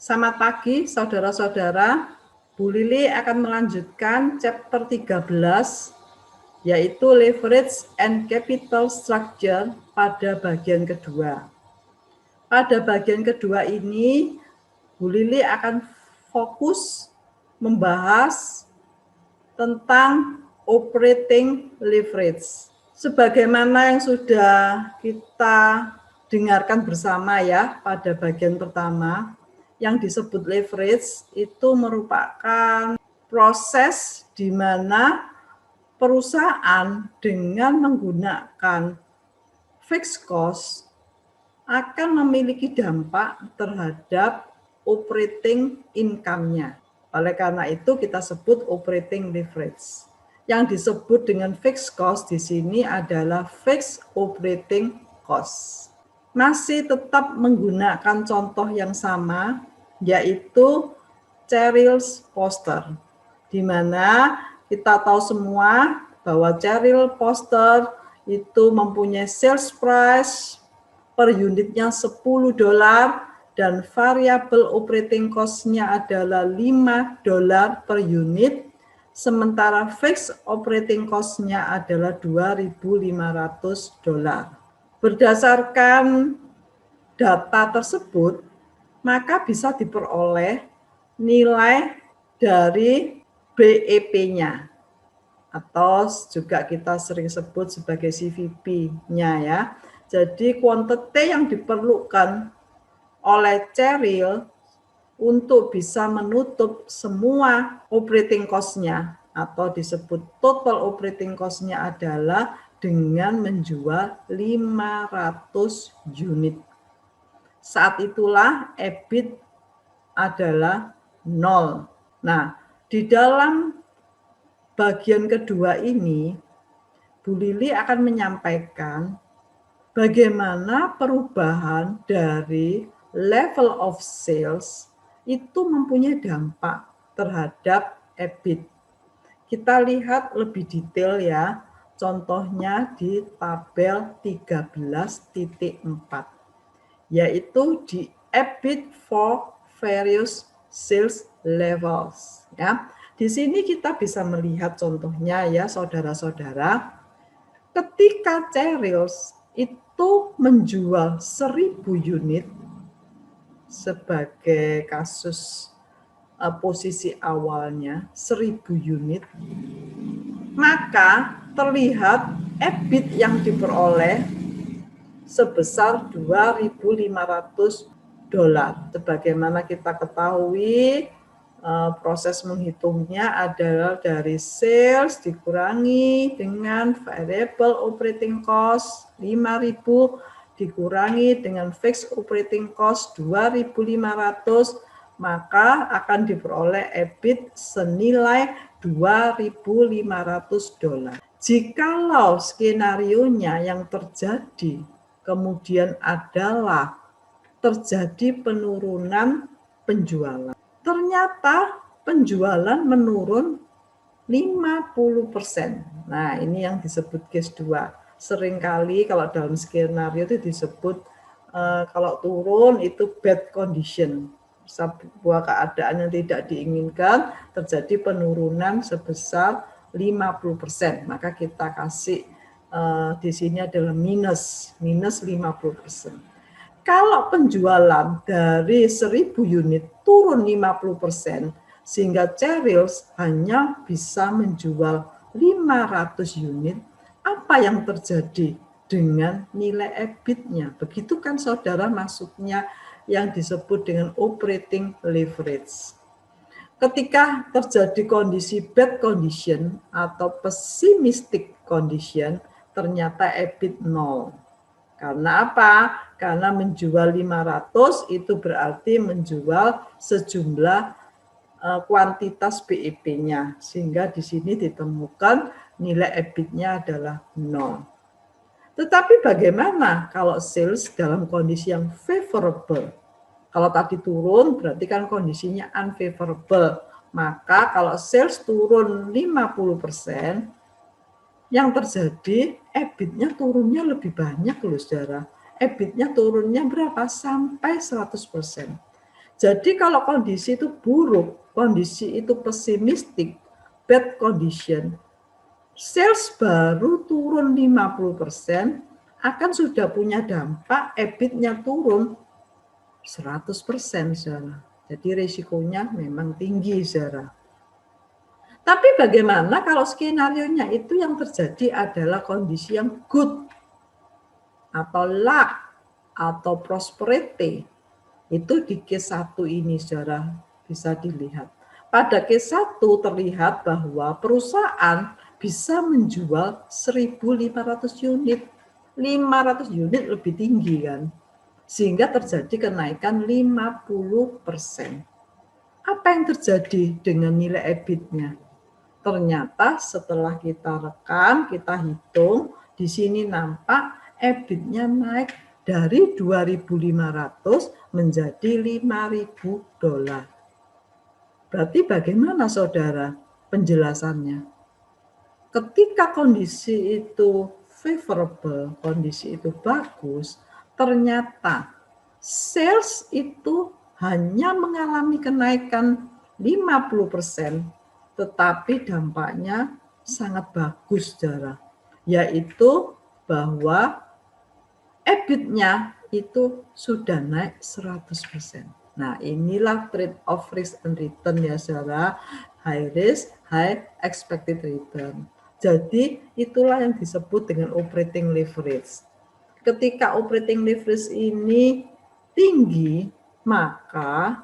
Selamat pagi saudara-saudara. Bu Lili akan melanjutkan chapter 13 yaitu leverage and capital structure pada bagian kedua. Pada bagian kedua ini Bu Lili akan fokus membahas tentang operating leverage. Sebagaimana yang sudah kita dengarkan bersama ya pada bagian pertama, yang disebut leverage itu merupakan proses di mana perusahaan dengan menggunakan fixed cost akan memiliki dampak terhadap operating income-nya. Oleh karena itu kita sebut operating leverage. Yang disebut dengan fixed cost di sini adalah fixed operating cost. Masih tetap menggunakan contoh yang sama, yaitu Cheryl's Poster, di mana kita tahu semua bahwa Cheryl Poster itu mempunyai sales price per unitnya $10 dan variable operating cost-nya adalah $5 per unit, sementara fixed operating cost-nya adalah $2.500. Berdasarkan data tersebut, maka bisa diperoleh nilai dari BEP-nya, atau juga kita sering sebut sebagai CVP-nya ya. Jadi kuantitas yang diperlukan oleh Cheryl untuk bisa menutup semua operating cost-nya atau disebut total operating cost-nya adalah dengan menjual 500 unit. Saat itulah EBIT adalah 0. Nah, di dalam bagian kedua ini, Bu Lili akan menyampaikan bagaimana perubahan dari level of sales itu mempunyai dampak terhadap EBIT. Kita lihat lebih detail ya, contohnya di tabel 13.4, yaitu di EBIT for various sales levels. Ya, di sini kita bisa melihat contohnya ya saudara-saudara, ketika Cheryl itu menjual 1.000 unit sebagai kasus posisi awalnya 1.000 unit, maka terlihat EBIT yang diperoleh sebesar $2.500. Sebagaimana kita ketahui, proses menghitungnya adalah dari sales dikurangi dengan variable operating cost 5.000 dikurangi dengan fixed operating cost 2.500, maka akan diperoleh EBIT senilai $2.500. Jikalau skenarionya yang terjadi kemudian adalah terjadi penurunan penjualan, ternyata penjualan menurun 50%. Nah, ini yang disebut case 2. Seringkali kalau dalam skenario itu disebut kalau turun itu bad condition, sebuah keadaan yang tidak diinginkan, terjadi penurunan sebesar 50%. Maka kita kasih di sini adalah minus 50%. Kalau penjualan dari 1.000 unit turun 50%, sehingga Cheryl hanya bisa menjual 500 unit, apa yang terjadi dengan nilai EBIT-nya? Begitu kan saudara maksudnya yang disebut dengan operating leverage. Ketika terjadi kondisi bad condition atau pessimistic condition, ternyata EBIT 0. Karena apa? Karena menjual 500 itu berarti menjual sejumlah kuantitas BEP-nya, sehingga di sini ditemukan nilai EBIT-nya adalah 0. Tetapi bagaimana kalau sales dalam kondisi yang favorable? Kalau tadi turun berarti kan kondisinya unfavorable. Maka kalau sales turun 50%, yang terjadi EBIT-nya turunnya lebih banyak loh saudara. EBIT-nya turunnya berapa? Sampai 100%. Jadi kalau kondisi itu buruk, kondisi itu pesimistik, bad condition, sales baru turun 50% akan sudah punya dampak EBIT-nya turun 100%, saudara. Jadi risikonya memang tinggi, saudara. Tapi bagaimana kalau skenario-nya itu yang terjadi adalah kondisi yang good atau luck atau prosperity? Itu di case 1 ini, saudara, bisa dilihat. Pada case 1 terlihat bahwa perusahaan bisa menjual 1.500 unit. 500 unit lebih tinggi kan. Sehingga terjadi kenaikan 50%. Apa yang terjadi dengan nilai EBIT-nya? Ternyata setelah kita rekam, kita hitung, di sini nampak EBIT-nya naik dari 2.500 menjadi 5.000 dolar. Berarti bagaimana, saudara, penjelasannya? Ketika kondisi itu favorable, kondisi itu bagus, ternyata sales itu hanya mengalami kenaikan 50%, tetapi dampaknya sangat bagus, saudara. Yaitu bahwa EBIT-nya itu sudah naik 100%. Nah, inilah trade off risk and return ya, saudara. High risk, high expected return. Jadi, itulah yang disebut dengan operating leverage. Ketika operating leverage ini tinggi, maka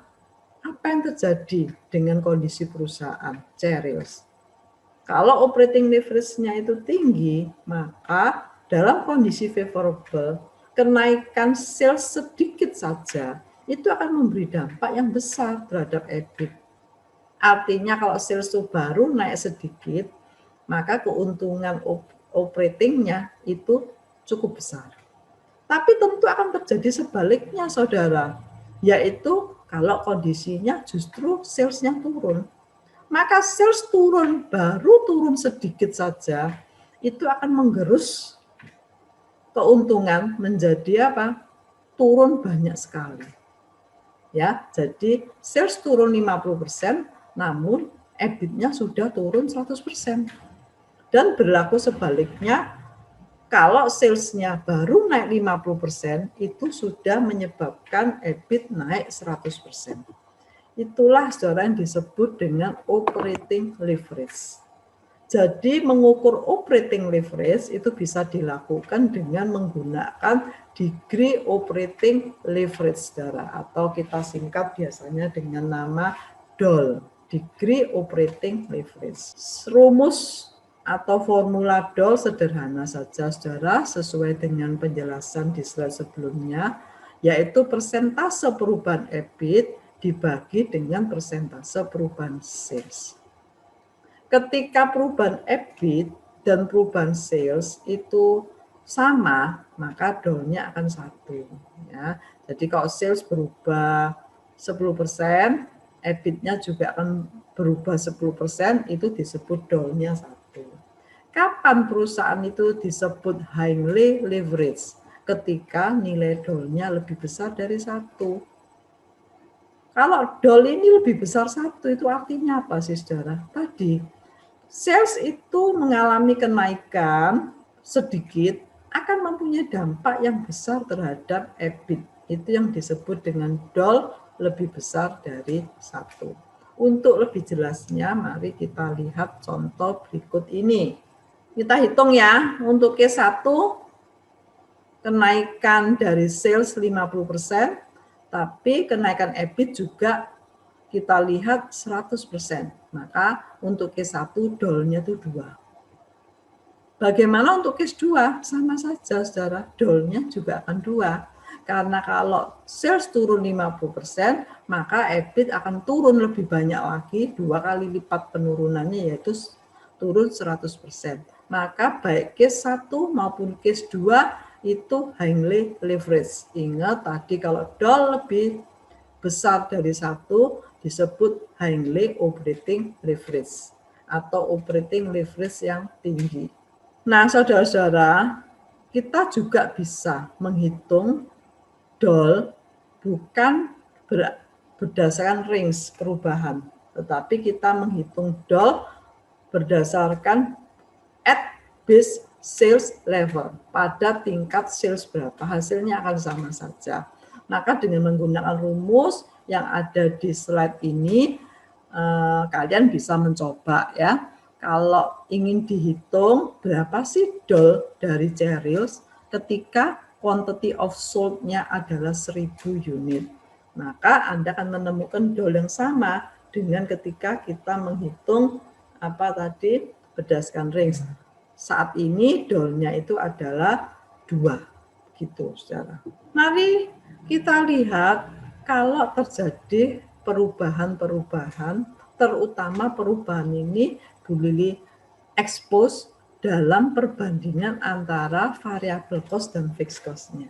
apa yang terjadi dengan kondisi perusahaan? Cheryls. Kalau operating leverage-nya itu tinggi, maka dalam kondisi favorable, kenaikan sales sedikit saja itu akan memberi dampak yang besar terhadap EBIT. Artinya kalau sales itu baru naik sedikit, maka keuntungan operatingnya itu cukup besar. Tapi tentu akan terjadi sebaliknya, saudara, yaitu kalau kondisinya justru salesnya turun. Maka sales turun, baru turun sedikit saja, itu akan menggerus keuntungan menjadi apa? Turun banyak sekali. Ya, jadi sales turun 50%, namun EBIT-nya sudah turun 100%. Dan berlaku sebaliknya, kalau salesnya baru naik 50%, itu sudah menyebabkan EBIT naik 100%. Itulah, saudara, yang disebut dengan operating leverage. Jadi mengukur operating leverage itu bisa dilakukan dengan menggunakan degree operating leverage, saudara, atau kita singkat biasanya dengan nama DOL, degree operating leverage. Rumus atau formula DOL sederhana saja, saudara, sesuai dengan penjelasan di slide sebelumnya, yaitu persentase perubahan EBIT dibagi dengan persentase perubahan sales. Ketika perubahan EBIT dan perubahan sales itu sama, maka DOL-nya akan 1. Ya. Jadi kalau sales berubah 10%, EBIT-nya juga akan berubah 10%, itu disebut DOL-nya 1. Kapan perusahaan itu disebut highly leverage? Ketika nilai DOL-nya lebih besar dari 1. Kalau DOL ini lebih besar 1, itu artinya apa sih, saudara? Tadi sales itu mengalami kenaikan sedikit akan mempunyai dampak yang besar terhadap EBIT. Itu yang disebut dengan DOL lebih besar dari 1. Untuk lebih jelasnya, mari kita lihat contoh berikut ini. Kita hitung ya, untuk case 1, kenaikan dari sales 50%, tapi kenaikan EBIT juga kita lihat 100%. Maka untuk case 1 DOL-nya itu 2. Bagaimana untuk case 2? Sama saja, saudara, DOL-nya juga akan 2. Karena kalau sales turun 50%, maka EBIT akan turun lebih banyak lagi, 2 kali lipat penurunannya, yaitu turun 100%. Maka baik case 1 maupun case 2 itu highly leverage. Ingat tadi kalau DOL lebih besar dari 1 disebut highly operating leverage atau operating leverage yang tinggi. Nah, saudara-saudara, kita juga bisa menghitung DOL bukan berdasarkan range perubahan, tetapi kita menghitung DOL berdasarkan at base sales level, pada tingkat sales berapa, hasilnya akan sama saja. Maka dengan menggunakan rumus yang ada di slide ini, kalian bisa mencoba ya. Kalau ingin dihitung berapa sih DOL dari cereals ketika quantity of sold-nya adalah 1000 unit, maka Anda akan menemukan DOL yang sama dengan ketika kita menghitung apa tadi berdasarkan range. Saat ini DOL-nya itu adalah 2 gitu secara. Mari kita lihat kalau terjadi perubahan-perubahan, terutama perubahan ini Bu Lili expose dalam perbandingan antara variable cost dan fixed cost-nya.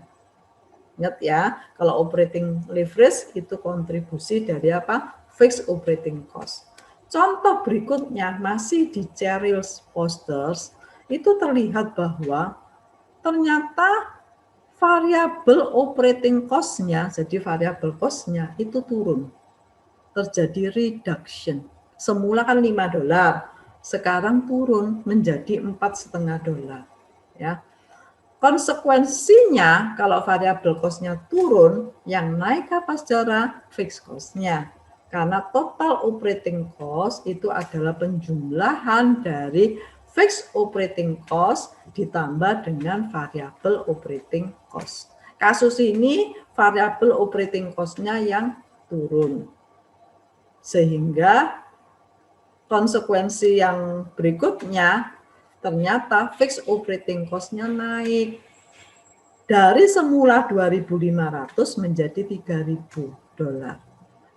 Ingat ya, kalau operating leverage itu kontribusi dari apa? Fixed operating cost. Contoh berikutnya masih di cereals posters, itu terlihat bahwa ternyata variable operating cost-nya, jadi variable cost-nya itu turun. Terjadi reduction. Semula kan $5, sekarang turun menjadi $4,5. Ya. Konsekuensinya kalau variable cost-nya turun, yang naik apa secara fixed cost-nya. Karena total operating cost itu adalah penjumlahan dari fixed operating cost ditambah dengan variable operating cost. Kasus ini variable operating cost-nya yang turun. Sehingga konsekuensi yang berikutnya ternyata fixed operating cost-nya naik. Dari semula 2.500 menjadi $3.000.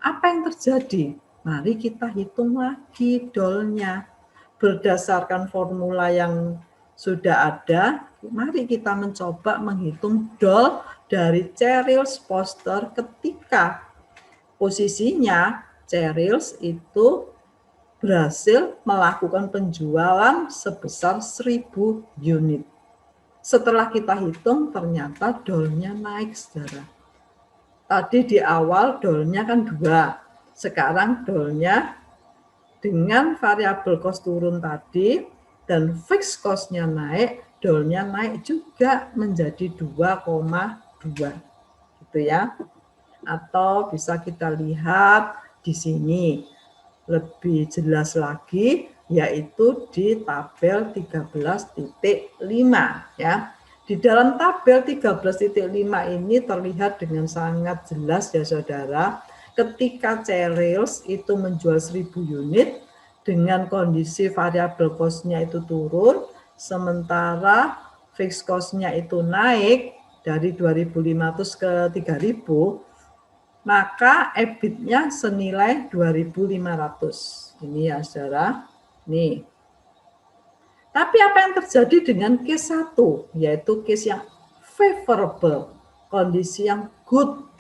Apa yang terjadi? Mari kita hitung lagi DOL-nya. Berdasarkan formula yang sudah ada, mari kita mencoba menghitung DOL dari cereals poster ketika posisinya cereals itu berhasil melakukan penjualan sebesar 1000 unit. Setelah kita hitung ternyata DOL-nya naik saudara. Tadi di awal DOL-nya kan 2, sekarang DOL-nya dengan variable cost turun tadi dan fixed cost-nya naik, DOL-nya naik juga menjadi 2,2 gitu ya. Atau bisa kita lihat di sini lebih jelas lagi, yaitu di tabel 13.5 ya. Di dalam tabel 13.5 ini terlihat dengan sangat jelas ya saudara, ketika cereals itu menjual 1000 unit dengan kondisi variable cost-nya itu turun, sementara fixed cost-nya itu naik dari 2.500 ke 3.000, maka EBIT-nya senilai 2.500. Ini ya saudara. Nih. Tapi apa yang terjadi dengan case 1, yaitu case yang favorable, kondisi yang good.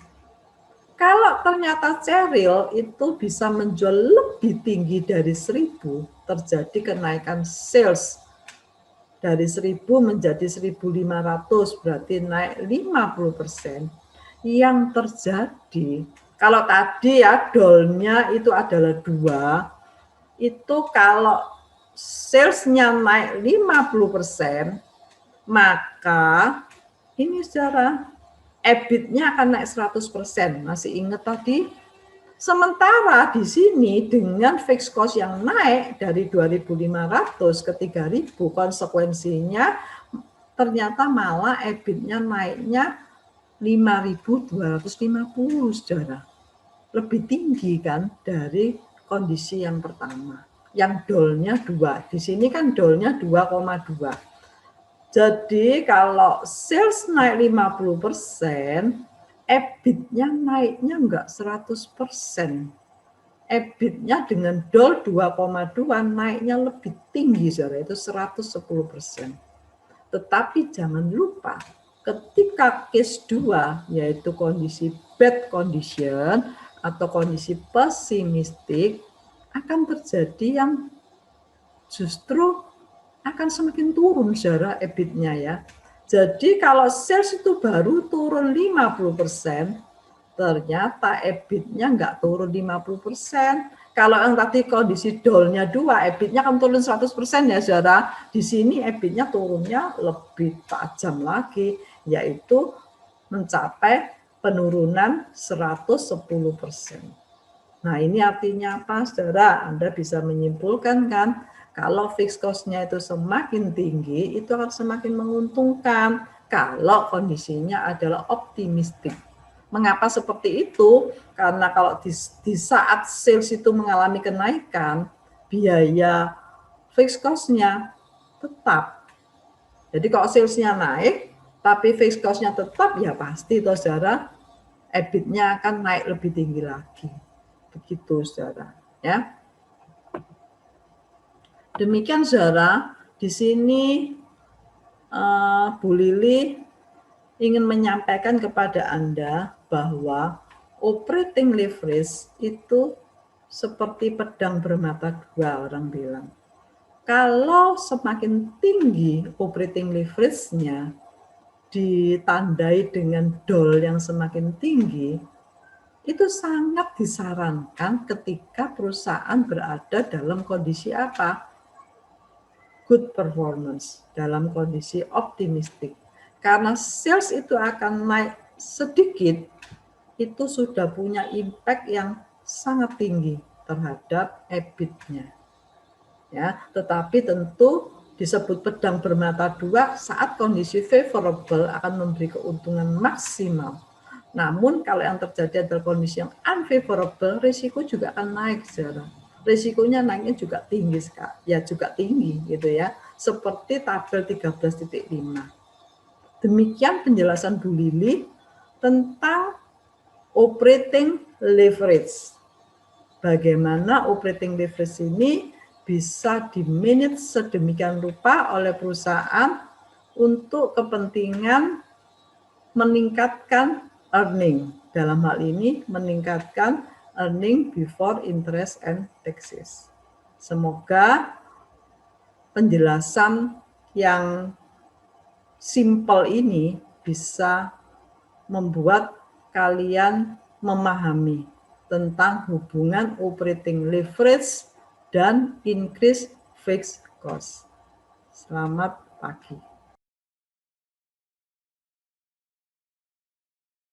Kalau ternyata cereal itu bisa menjual lebih tinggi dari 1000, terjadi kenaikan sales dari 1000 menjadi 1.500, berarti naik 50%. Yang terjadi, kalau tadi ya DOL-nya itu adalah 2, itu kalau sales-nya naik 50%, maka ini secara EBIT-nya akan naik 100%. Masih ingat tadi? Sementara di sini dengan fixed cost yang naik dari 2.500 ke 3.000, konsekuensinya ternyata malah EBIT-nya naiknya 5.250 saudara. Lebih tinggi kan dari kondisi yang pertama. Yang DOL-nya 2. Di sini kan DOL-nya 2,2. Jadi kalau sales naik 50%, EBIT-nya naiknya enggak 100%. EBIT-nya dengan DOL 2,2 naiknya lebih tinggi, saudara, itu 110%. Tetapi jangan lupa, ketika case 2, yaitu kondisi bad condition atau kondisi pesimistik, akan terjadi yang justru akan semakin turun saudara EBIT-nya ya. Jadi kalau sales itu baru turun 50%, ternyata EBIT-nya nggak turun 50%. Kalau yang tadi kondisi dolnya 2, EBIT-nya kan turun 100% ya saudara. Di sini EBIT-nya turunnya lebih tajam lagi, yaitu mencapai penurunan 110%. Nah ini artinya apa saudara? Anda bisa menyimpulkan kan, kalau fixed cost-nya itu semakin tinggi, itu akan semakin menguntungkan kalau kondisinya adalah optimistik. Mengapa seperti itu? Karena kalau di saat sales itu mengalami kenaikan, biaya fixed cost-nya tetap. Jadi kalau sales-nya naik, tapi fixed cost-nya tetap, ya pasti itu saudara, EBIT-nya akan naik lebih tinggi lagi. Begitu saudara. Ya. Demikian saudara, di sini Bu Lili ingin menyampaikan kepada Anda bahwa operating leverage itu seperti pedang bermata dua, orang bilang. Kalau semakin tinggi operating leverage-nya ditandai dengan DOL yang semakin tinggi, itu sangat disarankan ketika perusahaan berada dalam kondisi apa? Good performance, dalam kondisi optimistik. Karena sales itu akan naik sedikit, itu sudah punya impact yang sangat tinggi terhadap EBIT-nya. Ya, tetapi tentu disebut pedang bermata dua saat kondisi favorable akan memberi keuntungan maksimal. Namun kalau yang terjadi adalah kondisi yang unfavorable, risiko juga akan naik saudara. Risikonya naiknya juga tinggi sekali, ya juga tinggi gitu ya. Seperti tabel 13.5. Demikian penjelasan Bu Lili tentang operating leverage. Bagaimana operating leverage ini bisa di-manage sedemikian rupa oleh perusahaan untuk kepentingan meningkatkan earning. Dalam hal ini meningkatkan earning before interest and taxes. Semoga penjelasan yang simple ini bisa membuat kalian memahami tentang hubungan operating leverage dan increase fixed cost. Selamat pagi.